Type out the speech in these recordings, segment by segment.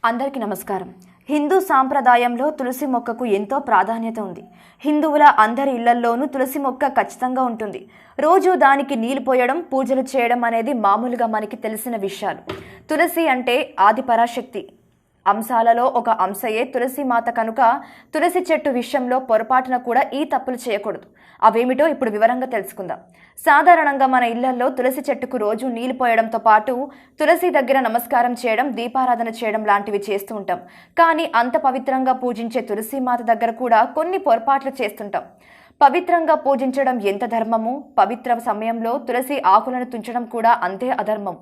అందరికీ నమస్కారం. హిందూ సాంప్రదాయంలో తులసి మొక్కకు ఎంతో ప్రాధాన్యత ఉంది. హిందువుల అందరి ఇళ్లల్లోనూ తులసి మొక్క ఖచ్చితంగా ఉంటుంది. రోజు దానికి నీళ్లు పోయడం, పూజలు చేయడం అనేది మామూలుగా మనకి తెలిసిన విషయాలు. తులసి అంటే ఆది పరాశక్తి అంశాలలో ఒక అంశయే తులసి మాత కనుక తులసి చెట్టు విషయంలో పొరపాటున కూడా ఈ తప్పులు చేయకూడదు. అవేమిటో ఇప్పుడు వివరంగా తెలుసుకుందాం. సాధారణంగా మన ఇళ్లలో తులసి చెట్టుకు రోజు నీళ్లు పోయడంతో పాటు తులసి దగ్గర నమస్కారం చేయడం, దీపారాధన చేయడం లాంటివి చేస్తూ ఉంటాం. కానీ అంత పవిత్రంగా పూజించే తులసి మాత దగ్గర కూడా కొన్ని పొరపాట్లు చేస్తుంటాం. పవిత్రంగా పూజించడం ఎంత ధర్మమో, పవిత్ర సమయంలో తులసి ఆకులను తుంచడం కూడా అంతే అధర్మం.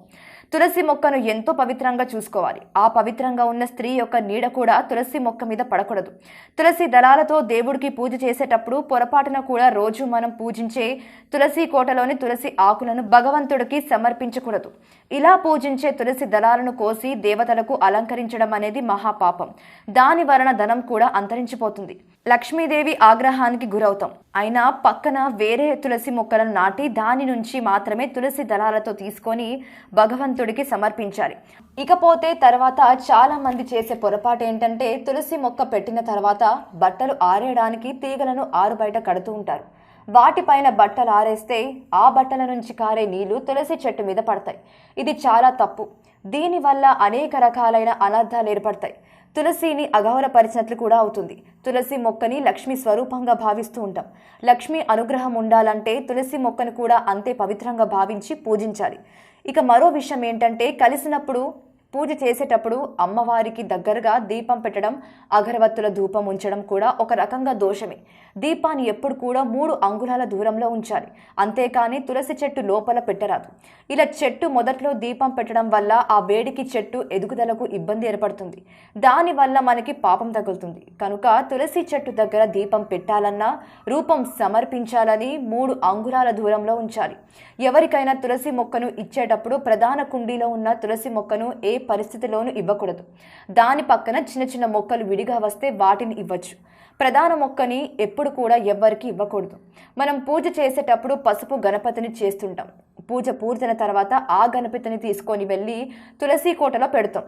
తులసి మొక్కను ఎంతో పవిత్రంగా చూసుకోవాలి. ఆ పవిత్రంగా ఉన్న స్త్రీ యొక్క నీడ కూడా తులసి మొక్క మీద పడకూడదు. తులసి దళాలతో దేవుడికి పూజ చేసేటప్పుడు పొరపాటున కూడా రోజు మనం పూజించే తులసి కోటలోని తులసి ఆకులను భగవంతుడికి సమర్పించకూడదు. ఇలా పూజించే తులసి దళాలను కోసి దేవతలకు అలంకరించడం అనేది మహాపాపం. దాని వలన ధనం కూడా అంతరించిపోతుంది. లక్ష్మీదేవి ఆగ్రహానికి గురవుతాం. అయినా పక్కన వేరే తులసి మొక్కలను నాటి దాని నుంచి మాత్రమే తులసి దళాలతో తీసుకొని భగవంతుడికి సమర్పించాలి. ఇకపోతే తర్వాత చాలా మంది చేసే పొరపాటు ఏంటంటే తులసి మొక్క పెట్టిన తర్వాత బట్టలు ఆరేయడానికి తీగలను ఆరు బయట కడుతూ ఉంటారు. వాటిపైన బట్టలు ఆరేస్తే ఆ బట్టల నుంచి కారే నీళ్లు తులసి చెట్టు మీద పడతాయి. ఇది చాలా తప్పు. దీనివల్ల అనేక రకాలైన అనర్థాలు ఏర్పడతాయి. తులసిని అగౌరవపరిచినట్లు కూడా అవుతుంది. తులసి మొక్కని లక్ష్మీ స్వరూపంగా భావిస్తూ ఉంటాం. లక్ష్మీ అనుగ్రహం ఉండాలంటే తులసి మొక్కను కూడా అంతే పవిత్రంగా భావించి పూజించాలి. ఇక మరో విషయం ఏంటంటే కలిసినప్పుడు పూజ చేసేటప్పుడు అమ్మవారికి దగ్గరగా దీపం పెట్టడం, అగరవత్తుల ధూపం ఉంచడం కూడా ఒక రకంగా దోషమే. దీపాన్ని ఎప్పుడు కూడా 3 అంగుళాల దూరంలో ఉంచాలి. అంతేకాని తులసి చెట్టు లోపల పెట్టరాదు. ఇలా చెట్టు మొదట్లో దీపం పెట్టడం వల్ల ఆ వేడికి చెట్టు ఎదుగుదలకు ఇబ్బంది ఏర్పడుతుంది. దానివల్ల మనకి పాపం తగులుతుంది. కనుక తులసి చెట్టు దగ్గర దీపం పెట్టాలన్నా, రూపం సమర్పించాలని 3 అంగుళాల దూరంలో ఉంచాలి. ఎవరికైనా తులసి మొక్కను ఇచ్చేటప్పుడు ప్రధాన కుండీలో ఉన్న తులసి మొక్కను ఏ పరిస్థితిలోనూ ఇవ్వకూడదు. దాని పక్కన చిన్న చిన్న మొక్కలు విడిగా వస్తే వాటిని ఇవ్వచ్చు. ప్రధాన మొక్కని ఎప్పుడు కూడా ఎవ్వరికి ఇవ్వకూడదు. మనం పూజ చేసేటప్పుడు పసుపు గణపతిని చేస్తుంటాం. పూజ పూర్తయిన తర్వాత ఆ గణపతిని తీసుకొని వెళ్ళి తులసి కోటలో పెడతాం.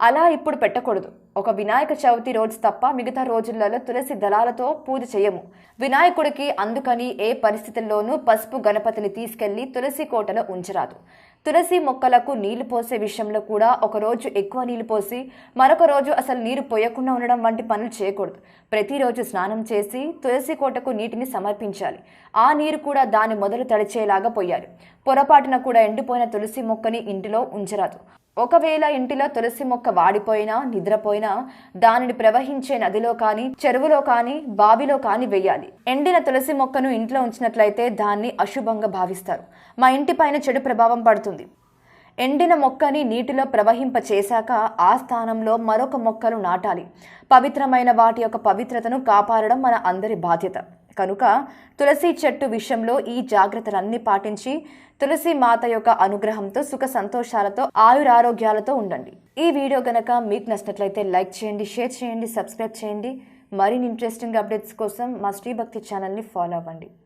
అలా ఇప్పుడు పెట్టకూడదు. ఒక వినాయక చవితి రోజు తప్ప మిగతా రోజులలో తులసి దళాలతో పూజ చేయము. వినాయకుడికి అందుకని ఏ పరిస్థితుల్లోనూ పసుపు గణపతిని తీసుకెళ్లి తులసి కోటలో ఉంచరాదు. తులసి మొక్కలకు నీళ్లు పోసే విషయంలో కూడా ఒక రోజు ఎక్కువ నీళ్లు పోసి మరొక రోజు అసలు నీరు పోయకుండా ఉండడం వంటి పనులు చేయకూడదు. ప్రతిరోజు స్నానం చేసి తులసి కోటకు నీటిని సమర్పించాలి. ఆ నీరు కూడా దాని మొదలు తడిచేలాగా పోయాలి. పొరపాటున కూడా ఎండిపోయిన తులసి మొక్కని ఇంటిలో ఉంచరాదు. ఒకవేళ ఇంటిలో తులసి మొక్క వాడిపోయినా, నిద్రపోయినా దానిని ప్రవహించే నదిలో కానీ, చెరువులో కానీ, బావిలో కానీ వేయాలి. ఎండిన తులసి మొక్కను ఇంట్లో ఉంచినట్లయితే దాన్ని అశుభంగా భావిస్తారు. మా ఇంటి పైన చెడు ప్రభావం పడుతుంది. ఎండిన మొక్కని నీటిలో ప్రవహింప చేశాక ఆ స్థానంలో మరొక మొక్కలు నాటాలి. పవిత్రమైన వాటి యొక్క పవిత్రతను కాపాడడం మన అందరి బాధ్యత. కనుక తులసి చెట్టు విషయంలో ఈ జాగ్రత్తలన్నీ పాటించి తులసి మాత యొక్క అనుగ్రహంతో సుఖ సంతోషాలతో ఆయురారోగ్యాలతో ఉండండి. ఈ వీడియో గనక మీకు నచ్చినట్లయితే లైక్ చేయండి, షేర్ చేయండి, సబ్స్క్రైబ్ చేయండి. మరిన్ని ఇంట్రెస్టింగ్ అప్డేట్స్ కోసం మా శ్రీ భక్తి ఛానల్ని ఫాలో అవ్వండి.